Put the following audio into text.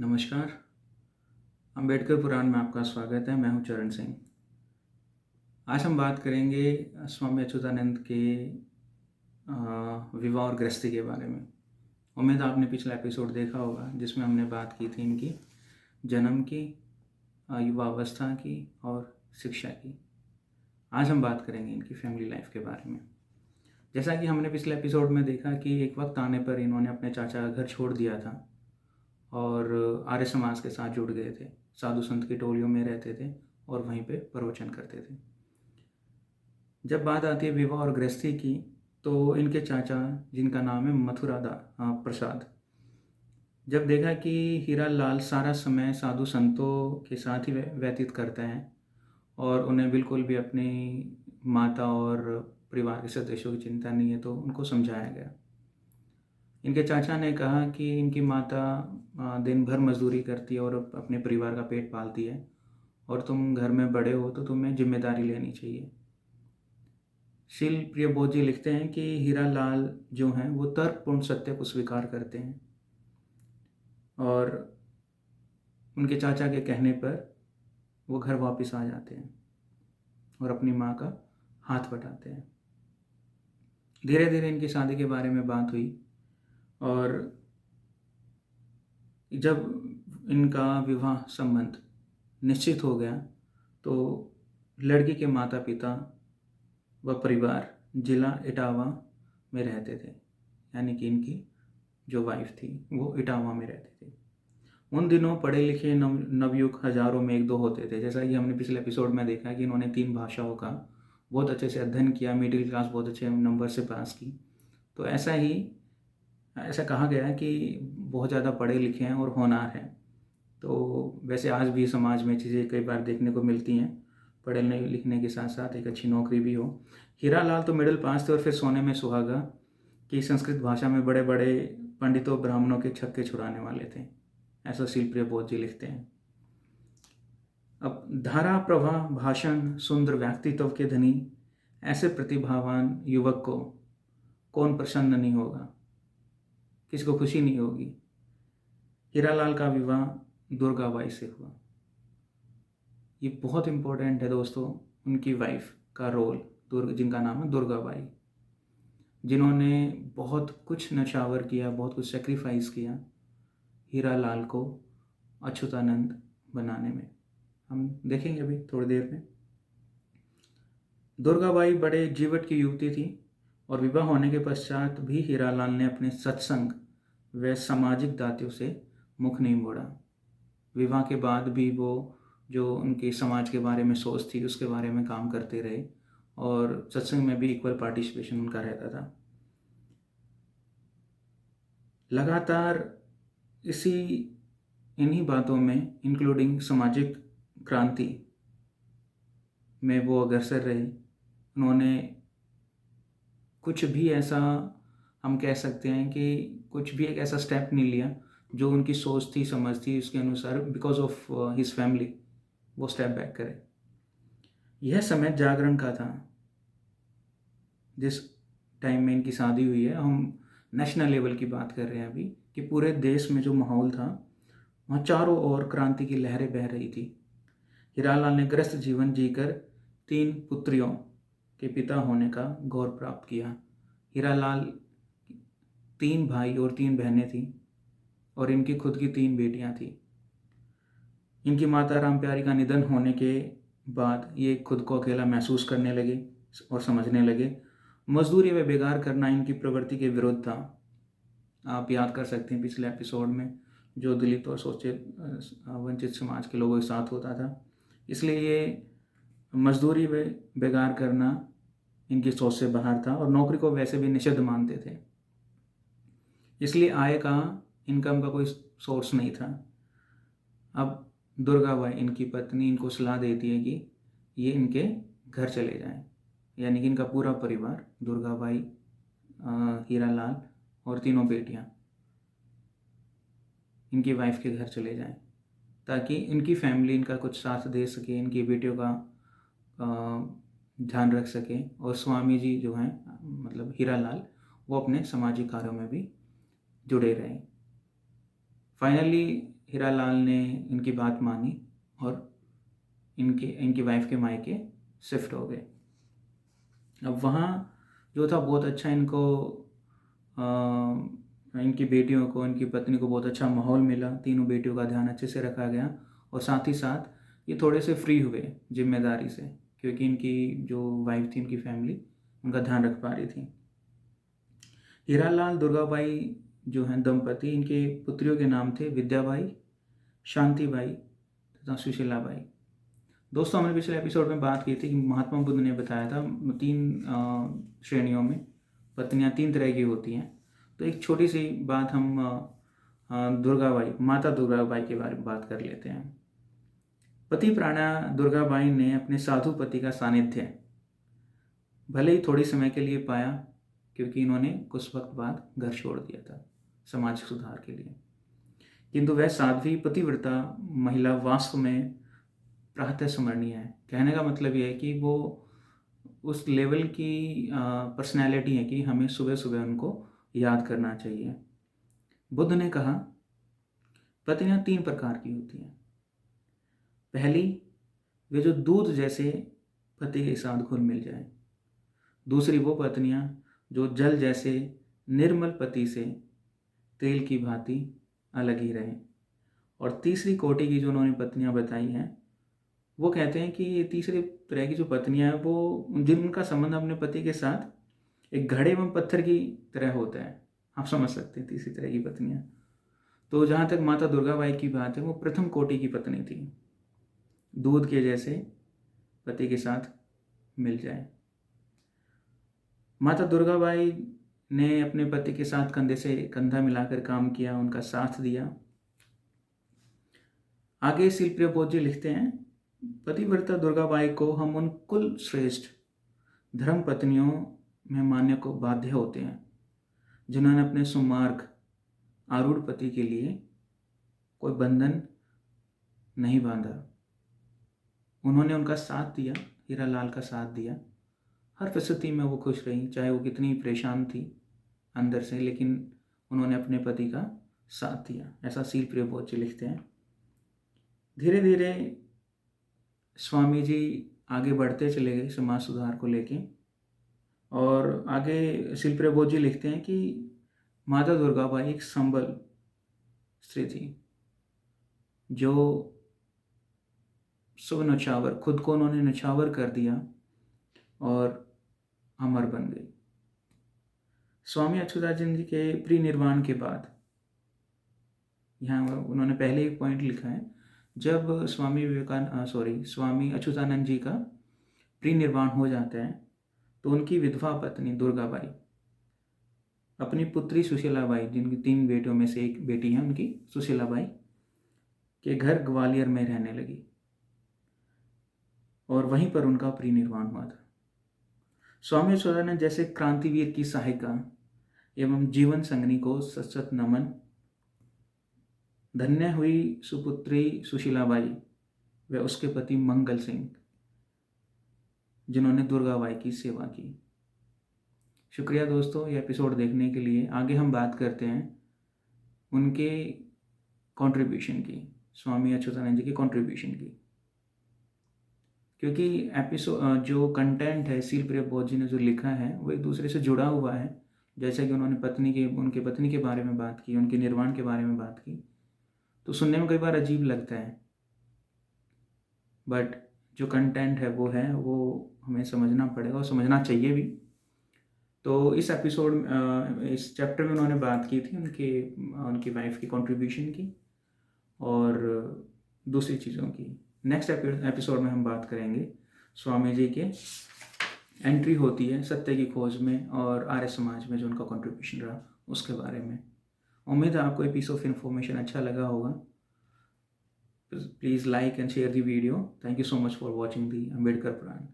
नमस्कार। अंबेडकर पुराण में आपका स्वागत है। मैं हूं चरण सिंह। आज हम बात करेंगे स्वामी अच्युतानंद के विवाह और गृहस्थी के बारे में। उम्मीद आपने पिछला एपिसोड देखा होगा जिसमें हमने बात की थी इनकी जन्म की, युवावस्था की और शिक्षा की। आज हम बात करेंगे इनकी फैमिली लाइफ के बारे में। जैसा कि हमने पिछले एपिसोड में देखा कि एक वक्त आने पर इन्होंने अपने चाचा का घर छोड़ दिया था और आर्य समाज के साथ जुड़ गए थे। साधु संत की टोलियों में रहते थे और वहीं पे प्रवचन करते थे। जब बात आती है विवाह और गृहस्थी की, तो इनके चाचा, जिनका नाम है प्रसाद, जब देखा कि हीरा लाल सारा समय साधु संतों के साथ ही व्यतीत करता है और उन्हें बिल्कुल भी अपनी माता और परिवार के सदस्यों की चिंता नहीं है, तो उनको समझाया गया। इनके चाचा ने कहा कि इनकी माता दिन भर मजदूरी करती है और अपने परिवार का पेट पालती है और तुम घर में बड़े हो तो तुम्हें जिम्मेदारी लेनी चाहिए। शील प्रियबोध जी लिखते हैं कि हीरा लाल जो हैं वो तर्कपूर्ण सत्य को स्वीकार करते हैं और उनके चाचा के कहने पर वो घर वापस आ जाते हैं और अपनी माँ का हाथ बटाते हैं। धीरे धीरे इनकी शादी के बारे में बात हुई और जब इनका विवाह संबंध निश्चित हो गया तो लड़की के माता पिता व परिवार जिला इटावा में रहते थे, यानी कि इनकी जो वाइफ थी वो इटावा में रहती थी। उन दिनों पढ़े लिखे नवयुवक हजारों में एक दो होते थे। जैसा कि हमने पिछले एपिसोड में देखा कि इन्होंने 3 भाषाओं का बहुत अच्छे से अध्ययन किया, मिडिल क्लास बहुत अच्छे नंबर से पास की। तो ऐसा कहा गया है कि बहुत ज़्यादा पढ़े लिखे हैं और होनहार हैं। तो वैसे आज भी समाज में चीज़ें कई बार देखने को मिलती हैं, पढ़ने लिखने के साथ साथ एक अच्छी नौकरी भी हो। हीरा लाल तो मिडिल पास थे और फिर सोने में सुहागा कि संस्कृत भाषा में बड़े बड़े पंडितों ब्राह्मणों के छक्के छुड़ाने वाले थे, ऐसा शील प्रियबोध जी लिखते हैं। अब धारा प्रवाह भाषण सुंदर व्यक्तित्व के धनी ऐसे प्रतिभावान युवक को कौन प्रसन्न नहीं होगा, किसको खुशी नहीं होगी। हीरालाल का विवाह दुर्गाबाई से हुआ। ये बहुत इम्पोर्टेंट है दोस्तों, उनकी वाइफ का रोल, जिनका नाम है दुर्गाबाई, जिन्होंने बहुत कुछ नशावर किया, बहुत कुछ सेक्रीफाइस किया हीरालाल को अच्युतानंद बनाने में। हम देखेंगे अभी थोड़ी देर में। दुर्गाबाई बड़े जीवट की युवती थी और विवाह होने के पश्चात भी हीरालाल ने अपने सत्संग व सामाजिक दायित्व से मुख नहीं मोड़ा। विवाह के बाद भी वो जो उनके समाज के बारे में सोच थी उसके बारे में काम करते रहे और सत्संग में भी इक्वल पार्टिसिपेशन उनका रहता था। लगातार इन्हीं बातों में, इंक्लूडिंग सामाजिक क्रांति में वो अग्रसर रहे। उन्होंने कुछ भी ऐसा, हम कह सकते हैं कि कुछ भी एक ऐसा स्टेप नहीं लिया जो उनकी सोच थी, समझ थी, उसके अनुसार बिकॉज ऑफ हिज फैमिली वो स्टेप बैक करे। यह समय जागरण का था जिस टाइम में इनकी शादी हुई है। हम नेशनल लेवल की बात कर रहे हैं अभी, कि पूरे देश में जो माहौल था वहाँ चारों ओर क्रांति की लहरें बह रही थी। हीरालाल ने गृहस्थ जीवन जीकर 3 पुत्रियों के पिता होने का गौरव प्राप्त किया। हीरालाल 3 भाई और 3 बहनें थीं और इनकी खुद की 3 बेटियां थीं। इनकी माता रामप्यारी का निधन होने के बाद ये खुद को अकेला महसूस करने लगे और समझने लगे मजदूरी व बेगार करना इनकी प्रवृत्ति के विरुद्ध था। आप याद कर सकते हैं पिछले एपिसोड में जो दलित और शोषित वंचित समाज के लोगों के साथ होता था। इसलिए ये मजदूरी व बेगार करना इनकी सोच से बाहर था और नौकरी को वैसे भी निषिद्ध मानते थे। इसलिए आय का, इनकम का कोई सोर्स नहीं था। अब दुर्गाबाई इनकी पत्नी इनको सलाह देती है कि ये इनके घर चले जाएं, यानी कि इनका पूरा परिवार, दुर्गाबाई, हीरालाल और तीनों बेटियां इनकी वाइफ के घर चले जाएं ताकि इनकी फैमिली इनका कुछ साथ दे सके, इनकी बेटियों का ध्यान रख सके और स्वामी जी जो हैं मतलब हीरालाल वो अपने सामाजिक कार्यों में भी जुड़े रहें। फाइनली हीरालाल ने इनकी बात मानी और इनकी वाइफ के मायके शिफ्ट हो गए। अब वहाँ जो था बहुत अच्छा इनकी बेटियों को, इनकी पत्नी को बहुत अच्छा माहौल मिला, तीनों बेटियों का ध्यान अच्छे से रखा गया और साथ ही साथ ये थोड़े से फ्री हुए जिम्मेदारी से, क्योंकि इनकी जो वाइफ थी, इनकी फैमिली उनका ध्यान रख पा रही थी। हीरालाल दुर्गाबाई जो हैं दंपति, इनके पुत्रियों के नाम थे विद्याबाई, शांतिबाई तथा सुशीलाबाई। दोस्तों, हमने पिछले एपिसोड में बात की थी कि महात्मा बुद्ध ने बताया था 3 श्रेणियों में पत्नियां 3 तरह की होती हैं। तो एक छोटी सी बात हम माता दुर्गाबाई के बारे में बात कर लेते हैं। पति प्राणा दुर्गाबाई ने अपने साधु पति का सानिध्य भले ही थोड़ी समय के लिए पाया, क्योंकि इन्होंने कुछ वक्त बाद घर छोड़ दिया था सामाजिक सुधार के लिए, किंतु वह साध्वी पतिव्रता महिला वास्तव में प्रातः स्मरणीय है। कहने का मतलब यह है कि वो उस लेवल की पर्सनैलिटी है कि हमें सुबह सुबह उनको याद करना चाहिए। बुद्ध ने कहा पत्नियां 3 प्रकार की होती हैं। पहली, वे जो दूध जैसे पति के साथ घुल मिल जाए। दूसरी, वो पत्नियां जो जल जैसे निर्मल पति से तेल की भांति अलग ही रहें। और तीसरी कोटि की जो उन्होंने पत्नियां बताई हैं, वो कहते हैं कि ये तीसरे तरह की जो पत्नियां हैं वो जिनका संबंध अपने पति के साथ एक घड़े एवं पत्थर की तरह होता है। आप समझ सकते हैं तीसरी तरह की पत्नियां। तो जहाँ तक माता दुर्गाबाई की बात है, वो प्रथम कोटि की पत्नी थी, दूध के जैसे पति के साथ मिल जाए। माता दुर्गाबाई ने अपने पति के साथ कंधे से कंधा मिलाकर काम किया, उनका साथ दिया। आगे शिलप्रिय बोध जी लिखते हैं, पतिव्रता दुर्गाबाई को हम उन कुल श्रेष्ठ धर्म पत्नियों में मानने को बाध्य होते हैं जिन्होंने अपने सुमार्ग आरूढ़ पति के लिए कोई बंधन नहीं बांधा। उन्होंने उनका साथ दिया, हीरालाल का साथ दिया। हर परिस्थिति में वो खुश रही, चाहे वो कितनी परेशान थी अंदर से, लेकिन उन्होंने अपने पति का साथ दिया। ऐसा शिलप्रिय बोध जी लिखते हैं। धीरे धीरे स्वामी जी आगे बढ़ते चले गए समाज सुधार को लेके, और आगे शिलप्रिय बोध जी लिखते हैं कि माता दुर्गाबाई एक संबल स्त्री थी जो सब नछावर, खुद को उन्होंने नछावर कर दिया और अमर बन गई। स्वामी अच्युतानंद जी के परिनिर्वाण के बाद, यहाँ उन्होंने पहले एक पॉइंट लिखा है, जब स्वामी अच्युतानंद जी का परिनिर्वाण हो जाता है तो उनकी विधवा पत्नी दुर्गाबाई अपनी पुत्री सुशीलाबाई, जिनकी 3 बेटियों में से एक बेटी है उनकी सुशीलाबाई, के घर ग्वालियर में रहने लगी और वहीं पर उनका परिनिर्वाण हुआ था। स्वामी अच्युतानंद जैसे क्रांतिवीर की सहायिका एवं जीवन संगनी को सशत नमन। धन्य हुई सुपुत्री सुशीलाबाई व उसके पति मंगल सिंह, जिन्होंने दुर्गाबाई की सेवा की। शुक्रिया दोस्तों ये एपिसोड देखने के लिए। आगे हम बात करते हैं उनके कंट्रीब्यूशन की, स्वामी अच्युतानंद जी के कंट्रीब्यूशन की, क्योंकि एपिसोड जो कंटेंट है शिलप्रिय बोध जी ने जो लिखा है वो एक दूसरे से जुड़ा हुआ है। जैसे कि उन्होंने उनके पत्नी के बारे में बात की, उनके निर्वाण के बारे में बात की, तो सुनने में कई बार अजीब लगता है, बट जो कंटेंट है वो हमें समझना पड़ेगा और समझना चाहिए भी। तो इस इस चैप्टर में उन्होंने बात की थी उनकी वाइफ की कंट्रीब्यूशन की और दूसरी चीज़ों की। नेक्स्ट एपिसोड में हम बात करेंगे स्वामी जी के एंट्री होती है सत्य की खोज में और आर्य समाज में जो उनका कंट्रीब्यूशन रहा उसके बारे में। उम्मीद है आपको ये पीस ऑफ इन्फॉर्मेशन अच्छा लगा होगा। Please like and share the video. Thank you so much for watching the Ambedkar Purana.